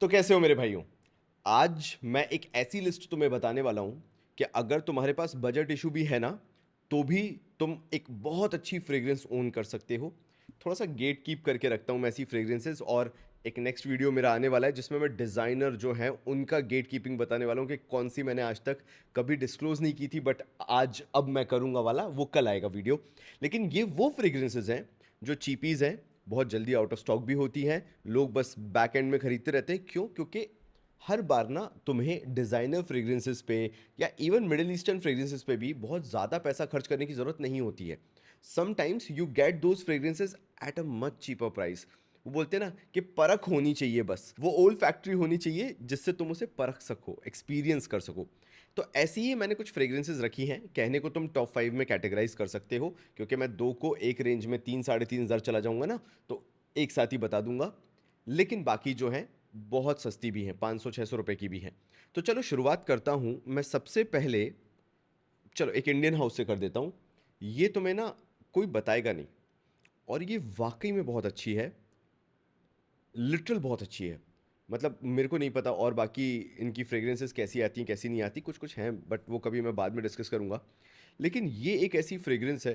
तो कैसे हो मेरे भाइयों। आज मैं एक ऐसी लिस्ट तुम्हें बताने वाला हूं कि अगर तुम्हारे पास बजट इशू भी है ना, तो भी तुम एक बहुत अच्छी फ्रेग्रेंस ओन कर सकते हो। थोड़ा सा गेट कीप करके रखता हूं मैं ऐसी फ्रेग्रेंसेस, और एक नेक्स्ट वीडियो मेरा आने वाला है जिसमें मैं डिज़ाइनर जो है उनका गेट कीपिंग बताने वाला हूं कि कौन सी मैंने आज तक कभी डिस्क्लोज नहीं की थी, बट आज अब मैं करूंगा वाला, वो कल आएगा वीडियो। लेकिन ये वो फ्रेग्रेंसेस हैं जो चीपीज़ हैं, बहुत जल्दी आउट ऑफ स्टॉक भी होती हैं, लोग बस बैक एंड में खरीदते रहते हैं। क्यों? क्योंकि हर बार ना तुम्हें डिज़ाइनर फ्रेग्रेंसेस पे या इवन मिडिल ईस्टर्न फ्रेग्रेंसेस पे भी बहुत ज़्यादा पैसा खर्च करने की ज़रूरत नहीं होती है। Sometimes you get those fragrances at a much cheaper price. वो बोलते हैं ना कि परख होनी चाहिए, बस वो ओल्ड फैक्ट्री होनी चाहिए जिससे तुम उसे परख सको, एक्सपीरियंस कर सको। तो ऐसी ही मैंने कुछ फ्रेग्रेंसेस रखी हैं, कहने को तुम टॉप 5 में कैटेगराइज कर सकते हो, क्योंकि मैं दो को एक रेंज में 3 साढ़े 3 हज़ार चला जाऊंगा ना, तो एक साथ ही बता दूंगा। लेकिन बाकी जो हैं बहुत सस्ती भी हैं, 500 600 रुपए की भी हैं। तो चलो शुरुआत करता हूं मैं सबसे पहले। चलो एक इंडियन हाउस से कर देता हूं। ये तुम्हें ना कोई बताएगा नहीं, और ये वाकई में बहुत अच्छी है, लिटरल बहुत अच्छी है। मतलब मेरे को नहीं पता और बाकी इनकी फ्रेग्रेंसेस कैसी आती हैं कैसी नहीं आती, कुछ कुछ हैं बट वो कभी मैं बाद में डिस्कस करूंगा। लेकिन ये एक ऐसी फ्रेग्रेंस है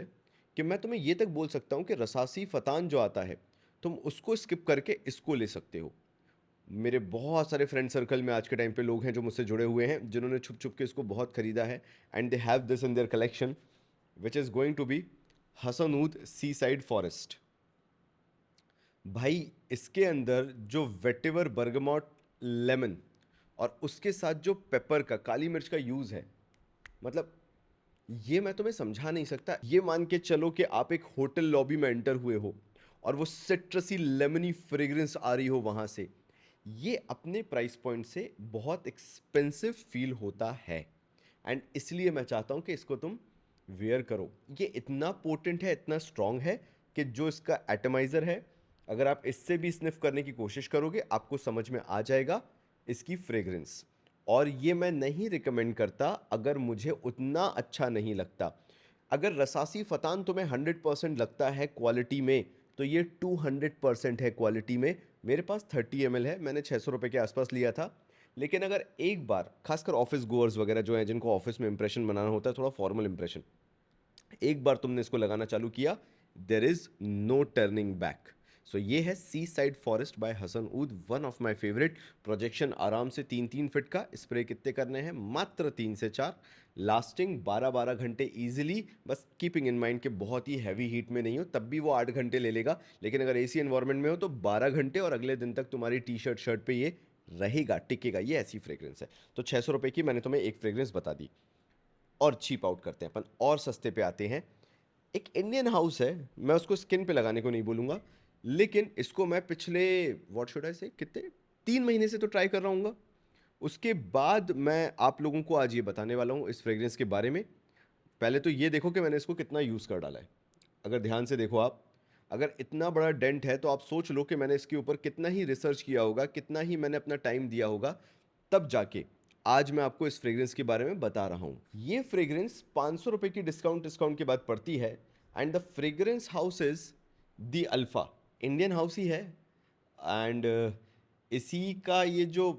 कि मैं तुम्हें ये तक बोल सकता हूँ कि रसासी फतान जो आता है, तुम उसको स्किप करके इसको ले सकते हो। मेरे बहुत सारे फ्रेंड सर्कल में आज के टाइम पे लोग हैं जो मुझसे जुड़े हुए हैं, जिन्होंने छुप छुप के इसको बहुत खरीदा है, and they have this in their collection, which is going to be Hasan Oud sea side forest. भाई इसके अंदर जो वेटिवर बर्गमॉट लेमन और उसके साथ जो पेपर का, काली मिर्च का यूज़ है, मतलब ये मैं तुम्हें समझा नहीं सकता। ये मान के चलो कि आप एक होटल लॉबी में एंटर हुए हो और वो सिट्रसी लेमनी फ्रेग्रेंस आ रही हो वहां से, ये अपने प्राइस पॉइंट से बहुत एक्सपेंसिव फील होता है। एंड इसलिए मैं चाहता हूं कि इसको तुम वेयर करो। ये इतना पोटेंट है, इतना स्ट्रांग है कि जो इसका एटमाइज़र है, अगर आप इससे भी स्निफ करने की कोशिश करोगे आपको समझ में आ जाएगा इसकी फ्रेग्रेंस। और ये मैं नहीं रिकमेंड करता अगर मुझे उतना अच्छा नहीं लगता। अगर रसासी फतान तुम्हें 100% लगता है क्वालिटी में, तो ये 200% है क्वालिटी में। मेरे पास 30 ml है, मैंने 600 रुपये के आसपास लिया था। लेकिन अगर एक बार, खासकर ऑफिस गोअर्स वगैरह जो हैं जिनको ऑफिस में इंप्रेशन बनाना होता है, थोड़ा फॉर्मल इंप्रेशन, एक बार तुमने इसको लगाना चालू किया, there is no turning back. So ये है sea side forest by Hasan Oud, one of my favourite. Projection आराम से 3 3 फीट का। स्प्रे कितने करने हैं? मात्र 3 से 4। लास्टिंग 12 12 घंटे ईजिली। बस कीपिंग इन माइंड कि बहुत ही हैवी हीट में नहीं हो, तब भी वो 8 घंटे ले लेगा। लेकिन अगर एसी एनवायरमेंट में हो तो 12 घंटे, और अगले दिन तक तुम्हारी टी शर्ट शर्ट पे ये रहेगा, टिकेगा। ये ऐसी फ्रेग्रेंस है। तो 600 रुपये की मैंने तुम्हें एक फ्रेग्रेंस बता दी। और चीप आउट करते हैं अपन, और सस्ते पे आते हैं। एक इंडियन हाउस है, मैं उसको स्किन पे लगाने को नहीं बोलूँगा, लेकिन इसको मैं पिछले, व्हाट शुड आई से, कितने, 3 महीने से तो ट्राई कर रहा हूँ। उसके बाद मैं आप लोगों को आज ये बताने वाला हूँ इस फ्रेग्रेंस के बारे में। पहले तो ये देखो कि मैंने इसको कितना यूज़ कर डाला है। अगर ध्यान से देखो आप, अगर इतना बड़ा डेंट है तो आप सोच लो कि मैंने इसके ऊपर कितना ही रिसर्च किया होगा, कितना ही मैंने अपना टाइम दिया होगा, तब जाके आज मैं आपको इस फ्रेग्रेंस के बारे में बता रहा हूँ। ये फ्रेग्रेंस 500 रुपये की डिस्काउंट डिस्काउंट के बाद पड़ती है। And the fragrance house is the Alpha, Indian house ही है। एंड इसी का ये जो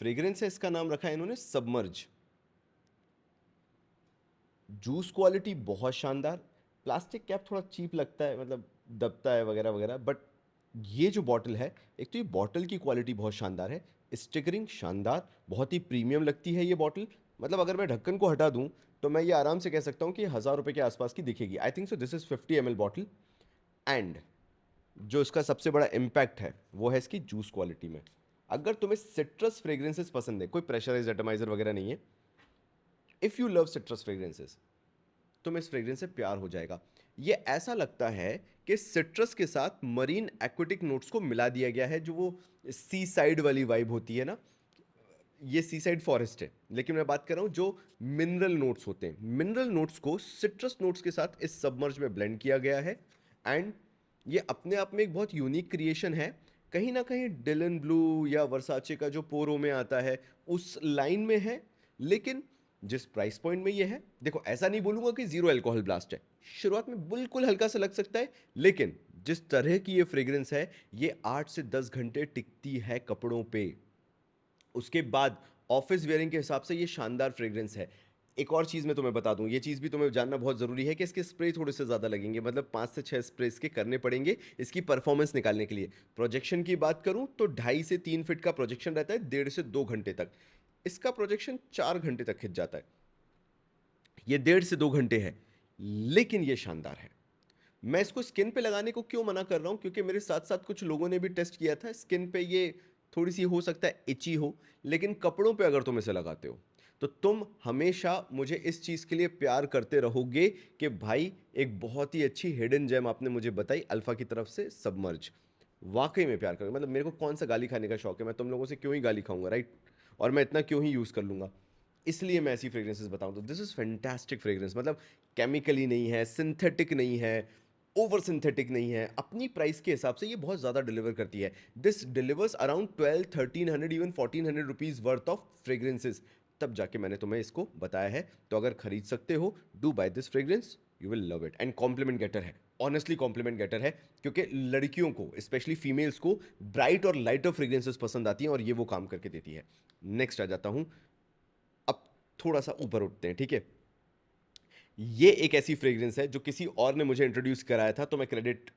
फ्रेग्रेंस है, इसका नाम रखा है इन्होंने सबमर्ज। जूस क्वालिटी बहुत शानदार। प्लास्टिक कैप थोड़ा चीप लगता है, मतलब दबता है वगैरह वगैरह, बट ये जो बॉटल है, एक तो ये बॉटल की क्वालिटी बहुत शानदार है, स्टिकरिंग शानदार, बहुत ही प्रीमियम लगती है ये बॉटल। मतलब अगर मैं ढक्कन को हटा दूं तो मैं ये आराम से कह सकता हूँ कि 1000 रुपये के आसपास की दिखेगी। I think so this is 50 ml bottle. And जो इसका सबसे बड़ा इम्पैक्ट है वो है इसकी जूस क्वालिटी में। अगर तुम्हें सिट्रस फ्रेग्रेंसेस पसंद है, कोई प्रेशराइज एटमाइजर वगैरह नहीं है, if you love citrus fragrances, तुम्हें इस फ्रेग्रेंस से प्यार हो जाएगा। ये ऐसा लगता है कि सिट्रस के साथ मरीन एक्वेटिक नोट्स को मिला दिया गया है, जो वो सी साइड वाली वाइब होती है ना। ये सी साइड फॉरेस्ट है, लेकिन मैं बात कर रहा हूँ जो मिनरल नोट्स होते हैं, मिनरल नोट्स को सिट्रस नोट्स के साथ इस सबमर्ज में ब्लेंड किया गया है। एंड ये अपने आप में एक बहुत यूनिक क्रिएशन है। कहीं ना कहीं डिलन ब्लू या वर्साचे का जो पोरो में आता है, उस लाइन में है। लेकिन जिस प्राइस पॉइंट में ये है, देखो ऐसा नहीं बोलूंगा कि जीरो अल्कोहल ब्लास्ट है, शुरुआत में बिल्कुल हल्का सा लग सकता है, लेकिन जिस तरह की ये फ्रेग्रेंस है, ये 8 से 10 घंटे टिकती है कपड़ों पे। उसके बाद ऑफिस वेयरिंग के हिसाब से ये शानदार फ्रेग्रेंस है। एक और चीज़ मैं तुम्हें बता दूं, ये चीज़ भी तुम्हें जानना बहुत ज़रूरी है कि इसके स्प्रे थोड़े से ज़्यादा लगेंगे, मतलब 5 से 6 स्प्रे इसके करने पड़ेंगे इसकी परफॉर्मेंस निकालने के लिए। प्रोजेक्शन की बात करूं तो 2.5 से 3 फीट का प्रोजेक्शन रहता है, 1.5 से 2 घंटे तक। इसका प्रोजेक्शन 4 घंटे तक खिंच जाता है, ये 1.5 से 2 घंटे है, लेकिन ये शानदार है। मैं इसको स्किन पे लगाने को क्यों मना कर रहा हूँ, क्योंकि मेरे साथ साथ कुछ लोगों ने भी टेस्ट किया था, स्किन पे ये थोड़ी सी हो सकता है इची हो, लेकिन कपड़ों पे अगर तुम इसे लगाते हो तो तुम हमेशा मुझे इस चीज़ के लिए प्यार करते रहोगे कि भाई एक बहुत ही अच्छी हिडन जेम आपने मुझे बताई अल्फा की तरफ से, सबमर्ज। वाकई में प्यार करोगे, मतलब मेरे को कौन सा गाली खाने का शौक है, मैं तुम लोगों से क्यों ही गाली खाऊंगा, राइट? और मैं इतना क्यों ही यूज़ कर लूँगा, इसलिए मैं ऐसी फ्रेग्रेंसेस बताऊँ। तो दिस इज़ फैंटास्टिक फ्रेग्रेंस, मतलब केमिकली नहीं है, सिंथेटिक नहीं है, ओवर सिंथेटिक नहीं है, अपनी प्राइस के हिसाब से ये बहुत ज़्यादा डिलीवर करती है। This delivers around 1200-1300 even 1400 rupees worth of fragrances, तब जाके मैंने तुम्हें इसको बताया है। तो अगर खरीद सकते हो, do buy this fragrance, you will love it. And compliment getter है, ऑनेस्टली कॉम्प्लीमेंट गेटर है, क्योंकि लड़कियों को स्पेशली फीमेल्स को ब्राइट और लाइटर फ्रेग्रेंसेस पसंद आती हैं और ये वो काम करके देती है। नेक्स्ट आ जाता हूँ, अब थोड़ा सा ऊपर उठते हैं, ठीक है? ये एक ऐसी फ्रेग्रेंस है जो किसी और ने मुझे इंट्रोड्यूस कराया था, तो मैं क्रेडिट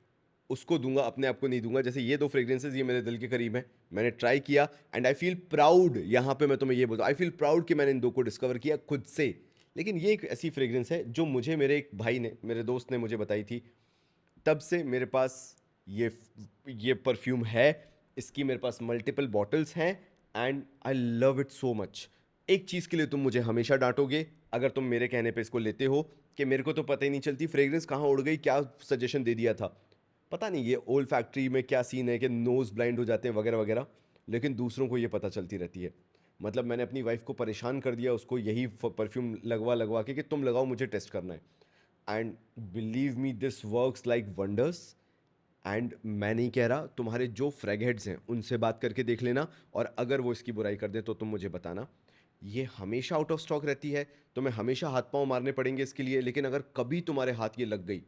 उसको दूंगा, अपने आप को नहीं दूंगा। जैसे ये दो फ्रेग्रेंसेस, ये मेरे दिल के करीब हैं, मैंने ट्राई किया एंड आई फील प्राउड। यहाँ पे मैं तुम्हें ये बोलता हूँ, आई फील प्राउड कि मैंने इन दो को डिस्कवर किया खुद से। लेकिन ये एक ऐसी फ्रेग्रेंस है जो मुझे मेरे एक भाई ने, मेरे दोस्त ने मुझे बताई थी, तब से मेरे पास ये परफ्यूम है। इसकी मेरे पास मल्टीपल बॉटल्स हैं and I love it so much. एक चीज़ के लिए तुम मुझे हमेशा डांटोगे अगर तुम मेरे कहने पे इसको लेते हो, कि मेरे को तो पता ही नहीं चलती फ्रेग्रेंस कहाँ उड़ गई, क्या सजेशन दे दिया था। पता नहीं ये ओल्ड फैक्ट्री में क्या सीन है कि नोज़ ब्लाइंड हो जाते हैं वगैरह वगैरह, लेकिन दूसरों को ये पता चलती रहती है। मतलब मैंने अपनी वाइफ को परेशान कर दिया, उसको यही परफ्यूम लगवा लगवा के कि तुम लगाओ, मुझे टेस्ट करना है। And believe me, this works like wonders. And मैं नहीं कह रहा, तुम्हारे जो फ्रैग हेड्स हैं उनसे बात करके देख लेना, और अगर वो इसकी बुराई कर दे तो तुम मुझे बताना। ये हमेशा आउट ऑफ स्टॉक रहती है, तुम्हें हमेशा हाथ पांव मारने पड़ेंगे इसके लिए, लेकिन अगर कभी तुम्हारे हाथ ये लग गई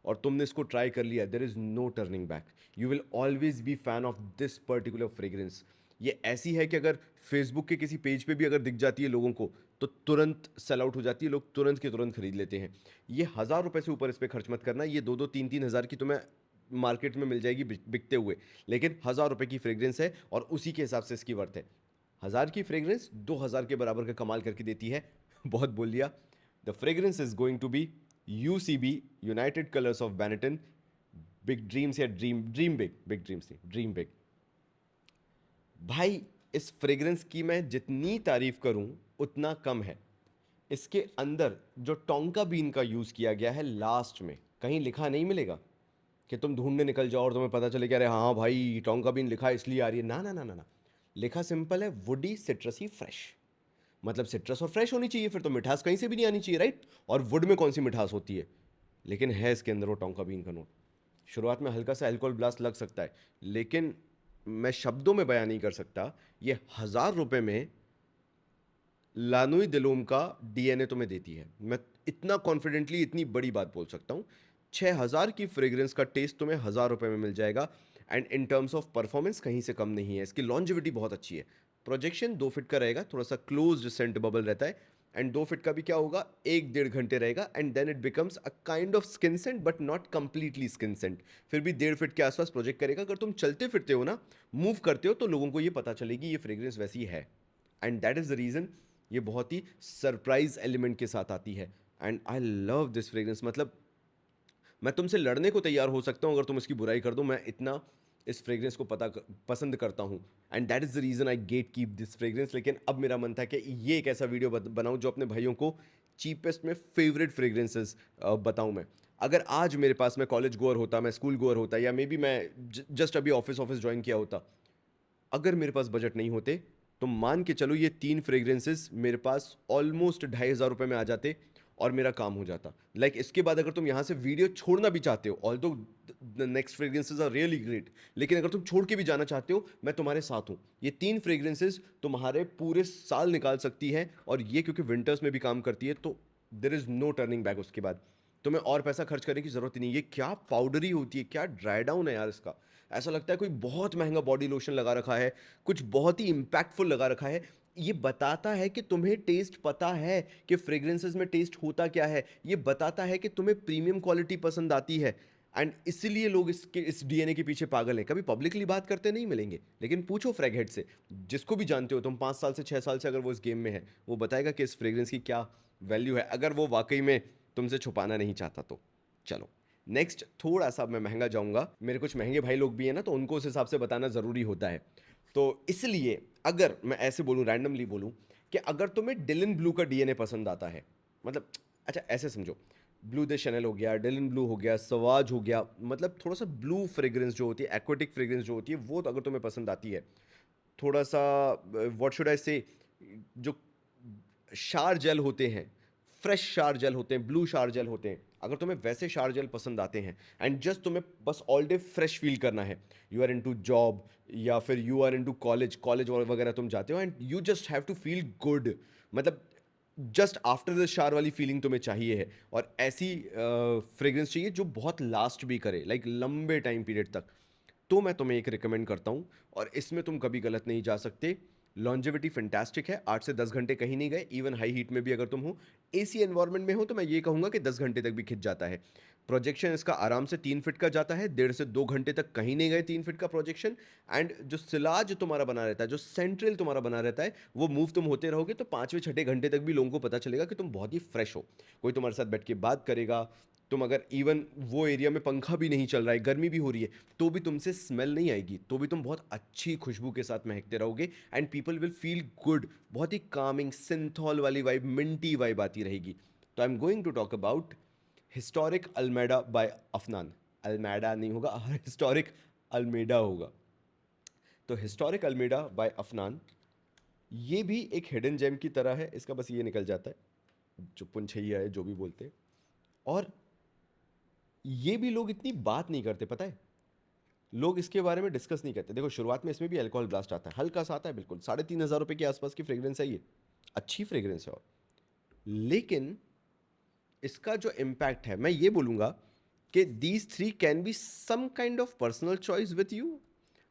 और तुमने इसको ट्राई कर लिया, there is no turning back. You will always be fan of this particular fragrance. ये ऐसी है कि अगर फेसबुक के किसी पेज पे भी अगर दिख जाती है लोगों को, तो तुरंत सेल आउट हो जाती है, लोग तुरंत के तुरंत खरीद लेते हैं। ये 1,000 रुपये से ऊपर इस पर खर्च मत करना, ये 2-2, 3-3 हज़ार की तुम्हें मार्केट में मिल जाएगी बिकते हुए, लेकिन 1,000 रुपये की फ्रेग्रेंस है और उसी के हिसाब से इसकी वर्थ है। 1,000 की फ्रेग्रेंस 2,000 के बराबर का कमाल करके देती है। बहुत बोल लिया। The fragrance is going to be UCB, United Colors of Benetton, Big Dreams, या ड्रीम बिग, बिग ड्रीम्स नहीं, ड्रीम बिग। भाई इस फ्रेग्रेंस की मैं जितनी तारीफ करूं उतना कम है। इसके अंदर जो टोंका बीन का यूज़ किया गया है लास्ट में, कहीं लिखा नहीं मिलेगा कि तुम ढूंढने निकल जाओ और तुम्हें पता चले कि अरे हाँ भाई टोंका बीन लिखा है इसलिए आ रही है। ना ना ना ना ना, लिखा सिंपल है, वुडी सिट्रसी फ्रेश। मतलब सिट्रस और फ्रेश होनी चाहिए, फिर तो मिठास कहीं से भी नहीं आनी चाहिए, राइट? और वुड में कौन सी मिठास होती है, लेकिन है इसके अंदर वो टोंका बीन का नोट। शुरुआत में हल्का सा अल्कोहल ब्लास्ट लग सकता है, लेकिन मैं शब्दों में बयान नहीं कर सकता। ये 1,000 रुपये में लानुई दिलोम का डीएनए तुम्हें देती है। मैं इतना कॉन्फिडेंटली इतनी बड़ी बात बोल सकता हूँ। 6,000 की फ्रेग्रेंस का टेस्ट तुम्हें 1,000 रुपये में मिल जाएगा। And in terms of performance कहीं से कम नहीं है, इसकी लॉन्जिविटी बहुत अच्छी है। प्रोजेक्शन 2 फीट का रहेगा, थोड़ा सा क्लोज्ड सेंट बबल रहता है। एंड 2 फीट का भी क्या होगा, 1-1.5 घंटे रहेगा, and then it becomes a kind of skin scent, but not completely skin scent. फिर भी 1.5 फीट के आसपास प्रोजेक्ट करेगा। अगर तुम चलते फिरते हो ना, मूव करते हो, तो लोगों को ये पता चलेगी ये फ्रेग्रेंस वैसी है। And that is the reason ये बहुत ही सरप्राइज एलिमेंट के साथ आती है। And I love this fragrance. मतलब मैं तुमसे लड़ने को तैयार हो सकता हूँ अगर तुम इसकी बुराई कर दो, मैं इतना इस फ्रेग्रेंस को पसंद करता हूँ। And that is the reason I get keep this fragrance. लेकिन अब मेरा मन था कि ये एक ऐसा वीडियो बनाऊँ जो अपने भाइयों को चीपेस्ट में फेवरेट फ्रेग्रेंसेस बताऊँ मैं। अगर आज मेरे पास, मैं कॉलेज गोअर होता, मैं स्कूल गोअर होता, या मे बी मैं जस्ट अभी ऑफिस ज्वाइन किया होता, अगर मेरे पास बजट नहीं होते, तो मान के चलो ये 3 फ्रेग्रेंसेस मेरे पास ऑलमोस्ट 2,500 रुपये में आ जाते और मेरा काम हो जाता। लाइक इसके बाद अगर तुम यहाँ से वीडियो छोड़ना भी चाहते हो, although the next fragrances are really great, लेकिन अगर तुम छोड़ के भी जाना चाहते हो, मैं तुम्हारे साथ हूँ। ये 3 फ्रेग्रेंसेस तुम्हारे पूरे साल निकाल सकती हैं, और ये क्योंकि विंटर्स में भी काम करती है, तो there is no turning back उसके बाद। तुम्हें और पैसा खर्च करने की ज़रूरत ही नहीं। ये क्या पाउडरी होती है, क्या ड्राई डाउन है यार इसका। ऐसा लगता है कोई बहुत महँगा बॉडी लोशन लगा रखा है, कुछ बहुत ही इम्पैक्टफुल लगा रखा है। ये बताता है कि तुम्हें टेस्ट पता है कि फ्रेग्रेंसेस में टेस्ट होता क्या है। ये बताता है कि तुम्हें प्रीमियम क्वालिटी पसंद आती है। एंड इसलिए लोग इस डीएनए के पीछे पागल हैं। कभी पब्लिकली बात करते नहीं मिलेंगे, लेकिन पूछो फ्रैग हेड से, जिसको भी जानते हो तुम, 5 साल से 6 साल से, अगर वो इस गेम में है, वो बताएगा कि इस फ्रेग्रेंस की क्या वैल्यू है, अगर वो वाकई में तुमसे छुपाना नहीं चाहता तो। चलो नेक्स्ट, थोड़ा सा मैं महंगा जाऊंगा, मेरे कुछ महंगे भाई लोग भी हैं ना, तो उनको उस हिसाब से बताना ज़रूरी होता है। तो इसलिए अगर मैं ऐसे बोलूँ, रैंडमली बोलूँ, कि अगर तुम्हें डिलन ब्लू का डीएनए पसंद आता है, मतलब अच्छा ऐसे समझो, ब्लू दे शैनल हो गया, डिलन ब्लू हो गया, सवाज हो गया, मतलब थोड़ा सा ब्लू फ्रेग्रेंस जो होती है, एक्वेटिक फ्रेग्रेंस जो होती है, वो तो अगर तुम्हें पसंद आती है, थोड़ा सा व्हाट शुड आई से, जो शार जेल होते हैं, फ्रेश शार जेल होते हैं, ब्लू शार जेल होते हैं, अगर तुम्हें वैसे शार जेल पसंद आते हैं, एंड जस्ट तुम्हें बस ऑल डे फ्रेश फील करना है, यू आर इनटू जॉब या फिर you are into college, college वगैरह तुम जाते हो, and you just have to feel good, मतलब जस्ट आफ्टर द शार वाली फीलिंग तुम्हें चाहिए है, और ऐसी फ्रेग्रेंस चाहिए जो बहुत लास्ट भी करे, लाइक लंबे टाइम पीरियड तक, तो मैं तुम्हें एक रिकमेंड करता हूँ, और इसमें तुम कभी गलत नहीं जा सकते। लॉन्जेविटी फैंटास्टिक है, 8 से 10 घंटे कहीं नहीं गए, इवन हाई हीट में भी अगर तुम हो, एसी एनवायरनमेंट में हो, तो मैं ये कहूँगा कि 10 घंटे तक भी खिंच जाता है। प्रोजेक्शन इसका आराम से 3 फीट का जाता है, 1.5 से 2 घंटे तक कहीं नहीं गए 3 फीट का प्रोजेक्शन। एंड जो सिलाज तुम्हारा बना रहता है, जो सेंट्रल तुम्हारा बना रहता है, वो मूव तुम होते रहोगे तो 5वें 6ठे घंटे तक भी लोगों को पता चलेगा कि तुम बहुत ही फ्रेश हो। कोई तुम्हारे साथ बैठ के बात करेगा, तुम अगर इवन वो एरिया में पंखा भी नहीं चल रहा है, गर्मी भी हो रही है, तो भी तुमसे स्मेल नहीं आएगी, तो भी तुम बहुत अच्छी खुशबू के साथ महकते रहोगे, and people will feel good. बहुत ही कामिंग सिंथॉल वाली वाइब, मिंटी वाइब आती रहेगी। तो I am going to talk about historic Olmeda by Afnan. Olmeda नहीं होगा, हिस्टोरिक अल्मेडा होगा। तो हिस्टोरिक अल्मेडा बाय अफनान, ये भी एक हिडन जेम की तरह है, इसका बस ये निकल जाता है, जो पुंछैया है जो भी बोलते हैं। और ये भी लोग इतनी बात नहीं करते, पता है, लोग इसके बारे में डिस्कस नहीं करते। देखो शुरुआत में इसमें भी अल्कोहल ब्लास्ट आता है, हल्का सा आता है, बिल्कुल 3,500 रुपये के आसपास की फ्रेग्रेंस है ये, अच्छी फ्रेग्रेंस है। और लेकिन इसका जो इम्पैक्ट है, मैं ये बोलूँगा कि these three can be some kind of personal choice with you.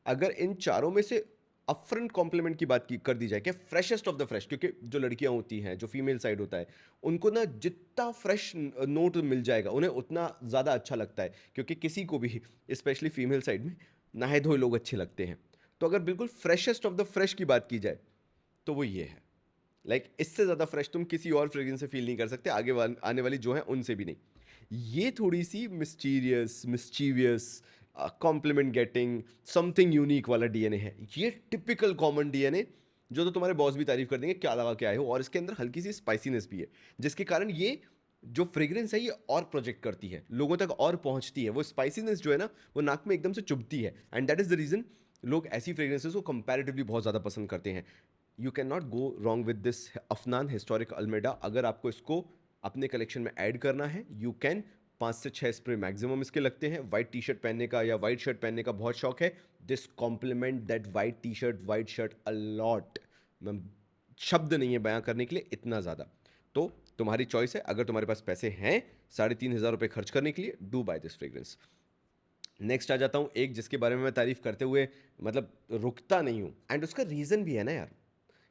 अगर इन चारों में से अपफ्रंट कॉम्प्लीमेंट की बात की कर दी जाए कि फ्रेशेस्ट ऑफ द फ्रेश, क्योंकि जो लड़कियां होती हैं, जो फीमेल साइड होता है, उनको ना जितना फ्रेश नोट मिल जाएगा उन्हें उतना ज़्यादा अच्छा लगता है, क्योंकि किसी को भी, स्पेशली फीमेल साइड में, नहाए धोए लोग अच्छे लगते हैं। तो अगर बिल्कुल फ्रेशेस्ट ऑफ द फ्रेश की बात की जाए तो वो ये है, लाइक इससे ज़्यादा फ्रेश तुम किसी और फ्रेग्रेंस से फील नहीं कर सकते, आने वाली जो है उनसे भी नहीं। ये थोड़ी सी mysterious, mischievous, compliment getting, something unique वाला डीएनए है। ये टिपिकल कॉमन डीएनए जो तो तुम्हारे बॉस भी तारीफ कर देंगे, क्या लगा के आए हो, और इसके अंदर हल्की सी स्पाइसीनेस भी है, जिसके कारण ये जो फ्रेग्रेंस है ये और प्रोजेक्ट करती है, लोगों तक और पहुंचती है। वो स्पाइसीनेस जो है ना, वो नाक में एकदम से चुभती है, and that is the reason लोग ऐसी फ्रेग्रेंसेस को कंपैरेटिवली बहुत ज़्यादा पसंद करते हैं। You can not go wrong with this Afnan historic Olmeda. अगर आपको इसको अपने कलेक्शन में ऐड करना है, यू कैन। 5 से 6 स्प्रे मैक्सिमम इसके लगते हैं। वाइट टी शर्ट पहनने का या वाइट शर्ट पहनने का बहुत शौक है, this compliment that white T shirt, white shirt a lot. मैं शब्द नहीं है बयां करने के लिए इतना ज़्यादा। तो तुम्हारी चॉइस है, अगर तुम्हारे पास पैसे हैं 3,500 रुपये खर्च करने के लिए, do buy this fragrance. Next आ जाता हूँ एक जिसके बारे में मैं तारीफ करते हुए मतलब रुकता नहीं हूँ, एंड उसका रीज़न भी है ना यार।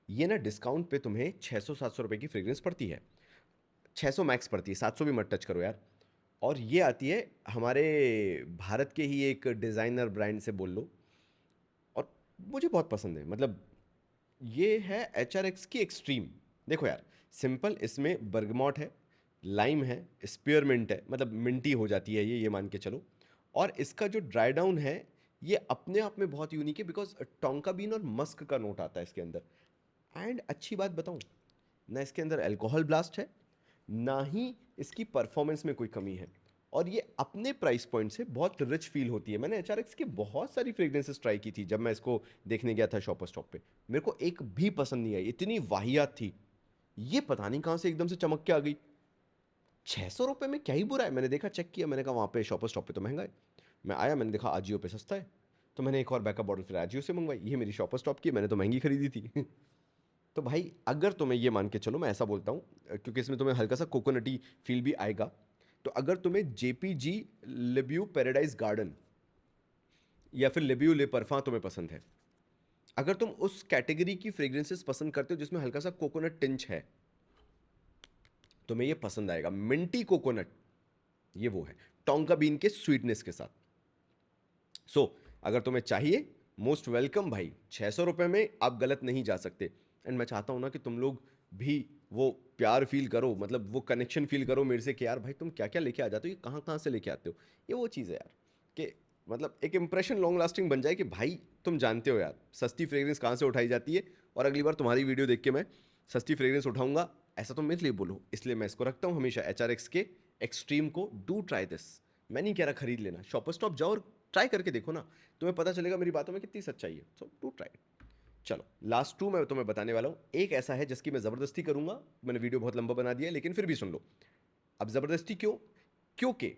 ये ना डिस्काउंट पे तुम्हें 600-700 रुपये की फ्रेग्रेंस पड़ती है, 600 मैक्स पड़ती है, 700 भी मत टच करो यार। और ये आती है हमारे भारत के ही एक डिज़ाइनर ब्रांड से, बोल लो, और मुझे बहुत पसंद है। मतलब ये है HRX की एक्सट्रीम। देखो यार, सिंपल, इसमें बर्गमॉट है, लाइम है, स्पीयरमिंट है, मतलब मिंटी हो जाती है ये मान के चलो। और इसका जो ड्राई डाउन है, ये अपने आप में बहुत यूनिक है, बिकॉज टोंका बीन और मस्क का नोट आता है इसके अंदर। एंड अच्छी बात बताऊं, ना इसके अंदर अल्कोहल ब्लास्ट है, ना ही इसकी परफॉर्मेंस में कोई कमी है, और ये अपने प्राइस पॉइंट से बहुत रिच फील होती है। मैंने HRX की बहुत सारी फ्रेग्रेंसेस ट्राई की थी जब मैं इसको देखने गया था शॉपर स्टॉप पे, मेरे को एक भी पसंद नहीं आई, इतनी वाहियात थी। ये पता नहीं कहाँ से एकदम से चमक के आ गई। 600 रुपये में क्या ही बुरा है, मैंने देखा, चेक किया, मैंने कहा वहाँ पे शॉपर स्टॉप पे तो महंगा है। मैं आया, मैंने देखा आजियो पे सस्ता है, तो मैंने एक और बैकअप बॉटल फिर आजियो से मंगवाई। ये मेरी शॉपर स्टॉप की, मैंने तो महंगी खरीदी थी। तो भाई अगर तुम्हें ये मान के चलो, मैं ऐसा बोलता हूँ, क्योंकि इसमें तुम्हें हल्का सा कोकोनटी फील भी आएगा, तो अगर तुम्हें जेपीजी लिब्यू पैराडाइज गार्डन या फिर लिब्यू ले परफा तुम्हें पसंद है, अगर तुम उस कैटेगरी की फ्रेग्रेंसेस पसंद करते हो जिसमें हल्का सा कोकोनट टिंच है, तुम्हें ये पसंद आएगा। मिंटी कोकोनट, ये वो है टोंका बीन के स्वीटनेस के साथ। सो अगर तुम्हें चाहिए, मोस्ट वेलकम भाई। 600 रुपए में आप गलत नहीं जा सकते। एंड मैं चाहता हूं ना कि तुम लोग भी वो प्यार फील करो, मतलब वो कनेक्शन फील करो मेरे से कि यार भाई तुम क्या क्या लेके आ जाते हो, ये कहाँ कहाँ से लेके आते हो। ये वो चीज़ है यार कि मतलब एक इंप्रेशन लॉन्ग लास्टिंग बन जाए कि भाई तुम जानते हो यार सस्ती फ्रेग्रेंस कहाँ से उठाई जाती है, और अगली बार तुम्हारी वीडियो देख के मैं सस्ती फ्रेग्रेंस उठाऊंगा, ऐसा तुम मेरे लिए बोलो। इसलिए मैं इसको रखता हूँ हमेशा HRX के एक्सट्रीम को। Do try this. मैं नहीं कह रहा खरीद लेना, शॉपर स्टॉप जाओ और ट्राई करके देखो ना, तुम्हें पता चलेगा मेरी बातों में कितनी सच्चाई है। So do try. चलो लास्ट 2 मैं तुम्हें बताने वाला हूँ। एक ऐसा है जिसकी मैं ज़बरदस्ती करूंगा, मैंने वीडियो बहुत लंबा बना दिया है लेकिन फिर भी सुन लो। अब ज़बरदस्ती क्यों? क्योंकि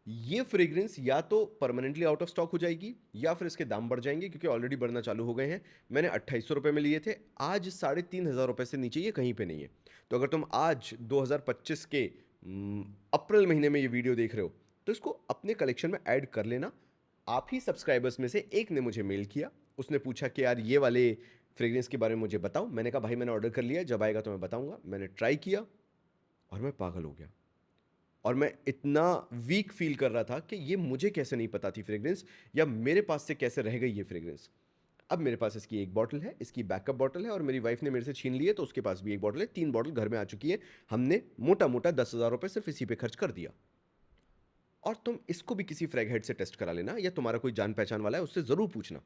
ये फ्रेग्रेंस या तो परमानेंटली आउट ऑफ स्टॉक हो जाएगी या फिर इसके दाम बढ़ जाएंगे, क्योंकि ऑलरेडी बढ़ना चालू हो गए हैं। मैंने 2800 रुपये में लिए थे, आज 3500 रुपये से नीचे ये कहीं पे नहीं है। तो अगर तुम आज 2025 के अप्रैल महीने में ये वीडियो देख रहे हो तो इसको अपने कलेक्शन में ऐड कर लेना। आप ही सब्सक्राइबर्स में से एक ने मुझे मेल किया, उसने पूछा कि यार ये वाले फ्रेग्रेंस के बारे में मुझे बताओ। मैंने कहा भाई मैंने ऑर्डर कर लिया, जब आएगा तो मैं बताऊंगा। मैंने ट्राई किया और मैं पागल हो गया, और मैं इतना वीक फील कर रहा था कि ये मुझे कैसे नहीं पता थी फ्रेग्रेंस, या मेरे पास से कैसे रह गई ये फ्रेग्रेंस। अब मेरे पास इसकी एक बॉटल है, इसकी बैकअप बॉटल है, और मेरी वाइफ ने मेरे से छीन ली है तो उसके पास भी एक बॉटल है। 3 बॉटल घर में आ चुकी है। हमने मोटा मोटा 10,000 रुपये सिर्फ इसी पे खर्च कर दिया। और तुम इसको भी किसी फ्रैग हेड से टेस्ट करा लेना, या तुम्हारा कोई जान पहचान वाला है उससे ज़रूर पूछना,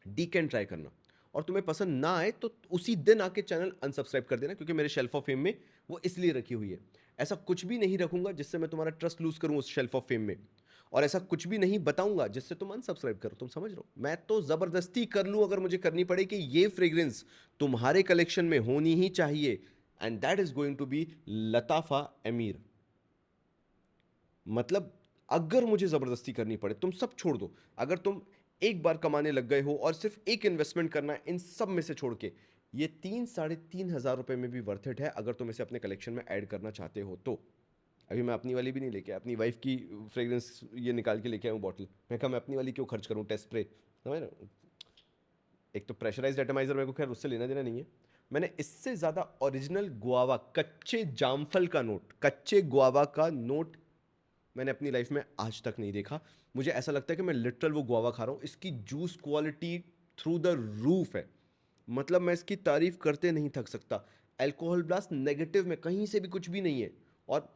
डीकैन ट्राई करना। और तुम्हें पसंद ना आए तो उसी दिन आके चैनल अनसब्सक्राइब कर देना, क्योंकि मेरे शेल्फ ऑफ फेम में वो इसलिए रखी हुई है। ऐसा कुछ भी नहीं रखूंगा जिससे मैं तुम्हारा ट्रस्ट लूज करूं उस शेल्फ ऑफ फेम में, और ऐसा कुछ भी नहीं बताऊंगा जिससे तुम अनसब्सक्राइब करो। तुम समझ रहे हो? मैं तो जबरदस्ती कर लूं अगर मुझे करनी पड़े कि ये फ्रेग्रेंस तुम्हारे कलेक्शन में होनी ही चाहिए, and that is going to be Lattafa Emeer. मतलब अगर मुझे ज़बरदस्ती करनी पड़े, तुम सब छोड़ दो। अगर तुम एक बार कमाने लग गए हो और सिर्फ एक इन्वेस्टमेंट करना है इन सब में से छोड़ के, ये 3-3,500 रुपये में भी वर्थ इट है अगर तुम इसे अपने कलेक्शन में ऐड करना चाहते हो तो। अभी मैं अपनी वाली भी नहीं लेके आया, अपनी वाइफ की फ्रेग्रेंस ये निकाल के लेके आया हूँ बॉटल। मैं कहा मैं अपनी वाली क्यों खर्च करूँ टेस्ट स्प्रे, समझ रहे हो? एक तो प्रेशराइज्ड एटमाइजर मेरे को खैर उससे लेना देना नहीं है। मैंने इससे ज़्यादा ओरिजिनल गुआवा, कच्चे जामफल का नोट, कच्चे गुआवा का नोट मैंने अपनी लाइफ में आज तक नहीं देखा। मुझे ऐसा लगता है कि मैं लिटरल वो गुआवा खा रहा हूँ। इसकी juice quality through the roof है, मतलब मैं इसकी तारीफ करते नहीं थक सकता। अल्कोहल ब्लास्ट नेगेटिव में कहीं से भी कुछ भी नहीं है, और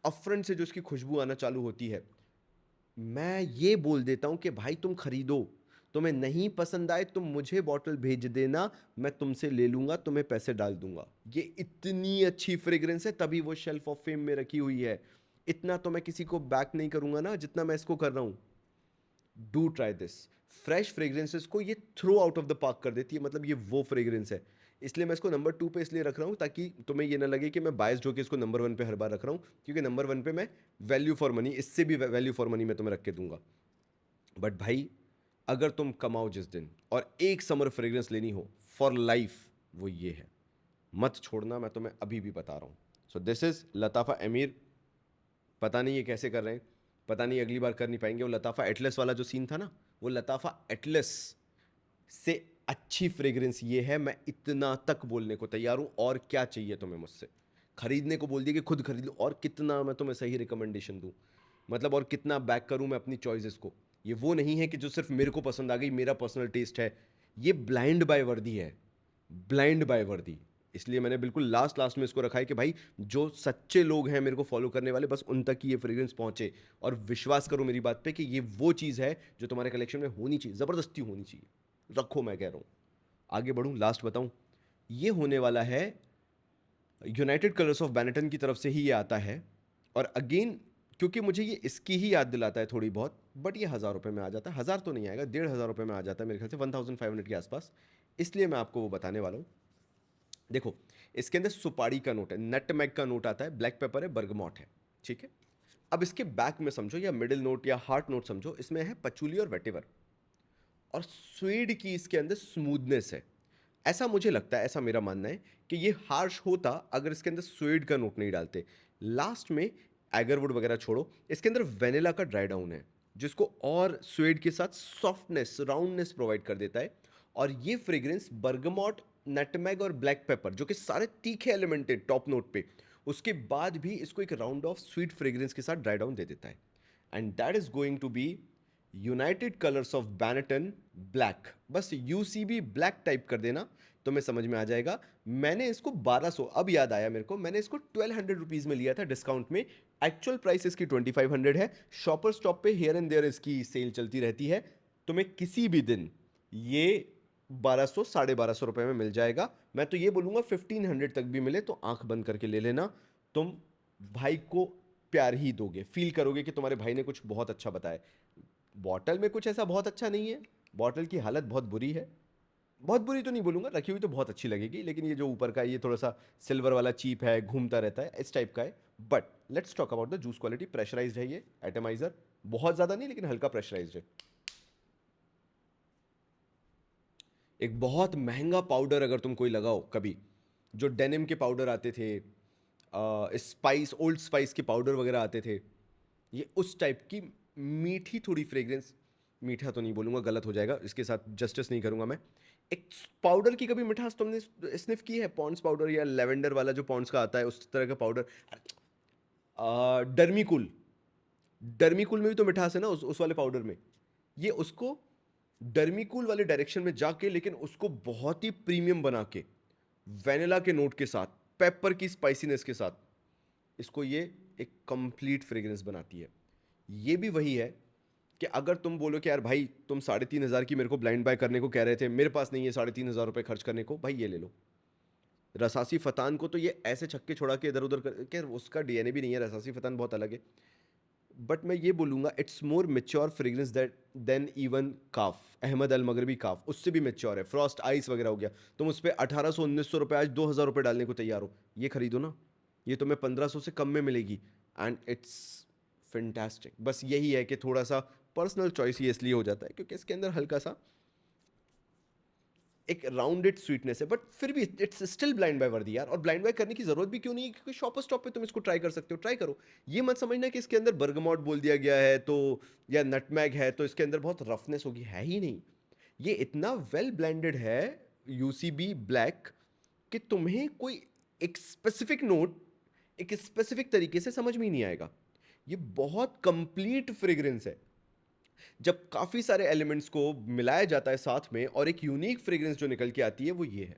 अपफ्रंट से जो इसकी खुशबू आना चालू होती है, मैं ये बोल देता हूँ कि भाई तुम खरीदो, तुम्हें नहीं पसंद आए तुम मुझे बॉटल भेज देना, मैं तुमसे ले लूँगा, तुम्हें पैसे डाल दूंगा। ये इतनी अच्छी फ्रेग्रेंस है तभी वो शेल्फ ऑफ फेम में रखी हुई है। इतना तो मैं किसी को बैक नहीं करूँगा ना जितना मैं इसको कर रहा हूँ। Do try this. Fresh fragrances को ये throw out of the park कर देती है, मतलब ये वो फ्रेग्रेंस है। इसलिए मैं इसको नंबर 2 पे इसलिए रख रहा हूँ ताकि तुम्हें ये ना लगे कि मैं बायस्ड होकर इसको नंबर 1 पे हर बार रख रहा हूँ, क्योंकि नंबर 1 पे मैं वैल्यू फॉर मनी, इससे भी वैल्यू फॉर मनी मैं तुम्हें रख के दूंगा। बट भाई अगर तुम कमाओ जिस दिन और एक समर फ्रेग्रेंस लेनी हो फॉर लाइफ, वो ये है, मत छोड़ना, मैं तुम्हें अभी भी बता रहा हूँ। So this is Lattafa Emeer. पता नहीं ये कैसे कर रहे हैं, पता नहीं अगली बार कर नहीं पाएंगे। वो लताफा एटलस वाला जो सीन था ना, वो लताफा एटलस से अच्छी फ्रेग्रेंस ये है। मैं इतना तक बोलने को तैयार हूँ, और क्या चाहिए तुम्हें मुझसे? खरीदने को बोल दिया कि खुद खरीद लो, और कितना मैं तुम्हें सही रिकमेंडेशन दूँ, मतलब और कितना बैक करूँ मैं अपनी चॉइसेस को। ये वो नहीं है कि जो सिर्फ मेरे को पसंद आ गई, मेरा पर्सनल टेस्ट है। ये ब्लाइंड बाय वर्दी है, ब्लाइंड बाय वर्दी। इसलिए मैंने बिल्कुल लास्ट लास्ट में इसको रखा है कि भाई जो सच्चे लोग हैं मेरे को फॉलो करने वाले, बस उन तक ही ये फ्रेग्रेंस पहुंचे। और विश्वास करो मेरी बात पे कि ये वो चीज़ है जो तुम्हारे कलेक्शन में होनी चाहिए, ज़बरदस्ती होनी चाहिए। रखो, मैं कह रहा हूँ। आगे बढ़ूँ, लास्ट बताऊँ, ये होने वाला है यूनाइटेड कलर्स ऑफ बैनेटन की तरफ से ही ये आता है। और अगेन क्योंकि मुझे ये इसकी ही याद दिलाता है थोड़ी बहुत, बट ये 1,000 रुपये में आ जाता है। 1,000 तो नहीं आएगा, 1,500 रुपये में आ जाता है मेरे ख्याल से, 1,500 के आसपास। इसलिए मैं आपको वो बताने वाला हूँ। देखो, इसके अंदर सुपारी का नोट है, नटमेग का नोट आता है, ब्लैक पेपर है, बर्गमॉट है, ठीक है। अब इसके बैक में समझो, या मिडिल नोट या हार्ट नोट समझो, इसमें है पचूली और वेटिवर, और स्वीड की इसके अंदर स्मूथनेस है। ऐसा मुझे लगता है, ऐसा मेरा मानना है कि ये हार्श होता अगर इसके अंदर स्वीड का नोट नहीं डालते। लास्ट में एगरवुड वगैरह छोड़ो, इसके अंदर वेनिला का ड्राई डाउन है जिसको और स्वेड के साथ सॉफ्टनेस, राउंडनेस प्रोवाइड कर देता है। और ये फ्रेग्रेंस बर्गमॉट, नटमेग और ब्लैक पेपर जो कि सारे तीखे एलिमेंट है टॉप नोट पे, उसके बाद भी इसको एक राउंड ऑफ स्वीट फ्रेग्रेंस के साथ ड्राई डाउन दे देता है। And that is going to be United Colors of Benetton black. बस यूसीबी ब्लैक टाइप कर देना तो मैं समझ में आ जाएगा। मैंने इसको 1200, अब याद आया मेरे को, मैंने इसको 1200 रुपीज़ में लिया था डिस्काउंट में। एक्चुअल प्राइस इसकी 2500 है। शॉपर स्टॉप पे हियर एंड देयर इसकी सेल चलती रहती है। तुम्हें किसी भी दिन ये 1200, 1250 रुपये में मिल जाएगा। मैं तो ये बोलूँगा 1500 तक भी मिले तो आंख बंद करके ले लेना। तुम भाई को प्यार ही दोगे, फील करोगे कि तुम्हारे भाई ने कुछ बहुत अच्छा बताया। बॉटल में कुछ ऐसा बहुत अच्छा नहीं है, बॉटल की हालत बहुत बुरी है। बहुत बुरी तो नहीं बोलूँगा, रखी हुई तो बहुत अच्छी लगेगी, लेकिन ये जो ऊपर का ये थोड़ा सा सिल्वर वाला चीप है, घूमता रहता है, इस टाइप का है। But let's talk about the juice quality. Pressurised है ये एटमाइजर, बहुत ज़्यादा नहीं लेकिन हल्का प्रेशराइज्ड है। एक बहुत महंगा पाउडर अगर तुम कोई लगाओ कभी, जो डेनिम के पाउडर आते थे, स्पाइस, ओल्ड स्पाइस के पाउडर वगैरह आते थे, ये उस टाइप की मीठी थोड़ी फ्रेग्रेंस, मीठा तो नहीं बोलूँगा, गलत हो जाएगा, इसके साथ जस्टिस नहीं करूँगा मैं। एक पाउडर की कभी मिठास तुमने स्निफ की है? पॉन्ड्स पाउडर या लेवेंडर वाला जो पॉन्ड्स का आता है उस तरह का पाउडर। डर्मीकूल, डर्मीकूल में भी तो मिठास है ना उस वाले पाउडर में। ये उसको डर्मीकूल वाले डायरेक्शन में जाके, लेकिन उसको बहुत ही प्रीमियम बना के, वेनिला के नोट के साथ, पेपर की स्पाइसीनेस के साथ, इसको ये एक कंप्लीट फ्रेग्रेंस बनाती है। ये भी वही है कि अगर तुम बोलो कि यार भाई तुम 3500 की मेरे को ब्लाइंड बाय करने को कह रहे थे, मेरे पास नहीं है 3500 रुपये खर्च करने को, भाई ये ले लो। रसासी फतान को तो ये ऐसे छक्के छोड़ा के इधर उधर कर, उसका डीएनए भी नहीं है, रसासी फतान बहुत अलग है। बट मैं ये बोलूँगा it's more mature fragrance that then even Kaaf, Ahmed Al Maghribi Kaaf, उससे भी मेच्योर है। फ्रॉस्ट आइस वगैरह हो गया, तुम उस पर 1800-1900 रुपये, आज 2000 रुपये डालने को तैयार हो, ये खरीदो ना, ये तुम्हें 1500 से कम में मिलेगी एंड इट्स फैंटास्टिक। बस यही है कि थोड़ा सा पर्सनल चॉइस ही इसलिए हो जाता है क्योंकि इसके अंदर हल्का सा एक राउंडेड स्वीटनेस है, बट फिर भी इट्स स्टिल ब्लाइंड बाय वर्दी यार। और ब्लाइंड बाय करने की जरूरत भी क्यों नहीं है, क्योंकि शॉपर स्टॉप पे तुम इसको ट्राई कर सकते हो, ट्राई करो। ये मत समझना कि इसके अंदर बर्गमॉट बोल दिया गया है तो, या नटमैग है तो इसके अंदर बहुत रफनेस होगी, है ही नहीं। ये इतना वेल ब्लेंडेड है यूसीबी ब्लैक कि तुम्हें कोई एक स्पेसिफिक नोट एक स्पेसिफिक तरीके से समझ में ही नहीं आएगा। ये बहुत कंप्लीट फ्रेग्रेंस है। जब काफ़ी सारे एलिमेंट्स को मिलाया जाता है साथ में और एक यूनिक फ्रेग्रेंस जो निकल के आती है वो ये है।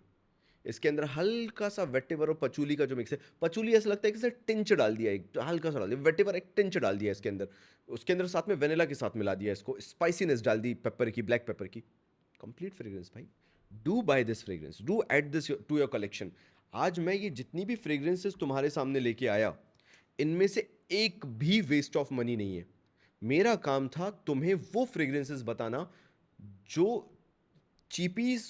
इसके अंदर हल्का सा वेटिवर और पचूली का जो मिक्स है, पचूली ऐसा लगता है कि सर टिंच डाल दिया, एक हल्का सा डाल दिया, वेटिवर एक टिंच डाल दिया इसके अंदर, उसके अंदर साथ में वेनिला के साथ मिला दिया, इसको स्पाइसीनेस डाल दी पेपर की, ब्लैक पेपर की। कंप्लीट फ्रेग्रेंस भाई। Do buy this fragrance, do add this to your collection. आज मैं ये जितनी भी फ्रेग्रेंसेस तुम्हारे सामने लेके आया, इनमें से एक भी वेस्ट ऑफ मनी नहीं है। मेरा काम था तुम्हें वो फ्रेग्रेंसेस बताना जो चीपीज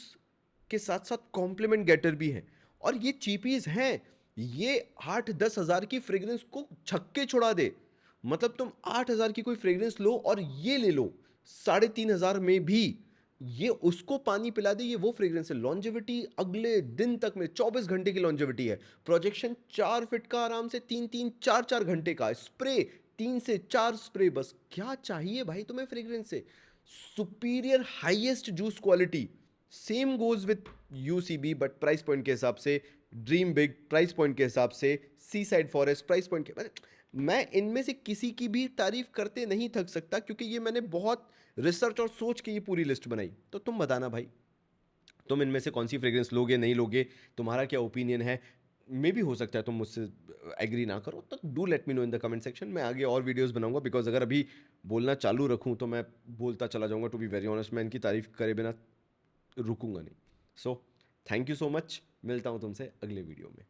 के साथ साथ कॉम्प्लीमेंट गेटर भी हैं। और ये चीपीज हैं, ये 8-10 हज़ार की फ्रेग्रेंस को छक्के छुड़ा दे। मतलब तुम 8,000 की कोई फ्रेग्रेंस लो और ये ले लो 3,500 में भी, ये उसको पानी पिला दे। ये वो फ्रेग्रेंस है, लॉन्जेविटी अगले दिन तक में 24 घंटे की लॉन्जेविटी है। प्रोजेक्शन 4 फीट का आराम से 3-3, 4-4 घंटे का स्प्रे, 3 से 4 स्प्रे, बस क्या चाहिए भाई तुम्हें फ्रेग्रेंस से। Superior highest juice quality. Same goes with UCB, but price point के हिसाब से ड्रीम बिग, प्राइस पॉइंट के हिसाब से सी साइड फॉरेस्ट, प्राइस पॉइंट के, मैं इनमें से किसी की भी तारीफ करते नहीं थक सकता क्योंकि ये मैंने बहुत रिसर्च और सोच के ये पूरी लिस्ट बनाई। तो तुम बताना भाई, तुम इनमें से कौन सी फ्रेग्रेंस लोगे, नहीं लोगे, तुम्हारा क्या ओपिनियन है। मे भी हो सकता है तुम मुझसे एग्री ना करो, तो do let me know in the comment section. मैं आगे और वीडियोस बनाऊंगा, बिकॉज अगर अभी बोलना चालू रखूं तो मैं बोलता चला जाऊंगा। टू बी वेरी ऑनेस्ट, मैं इनकी तारीफ करे बिना रुकूंगा नहीं। So thank you so much, मिलता हूं तुमसे अगले वीडियो में।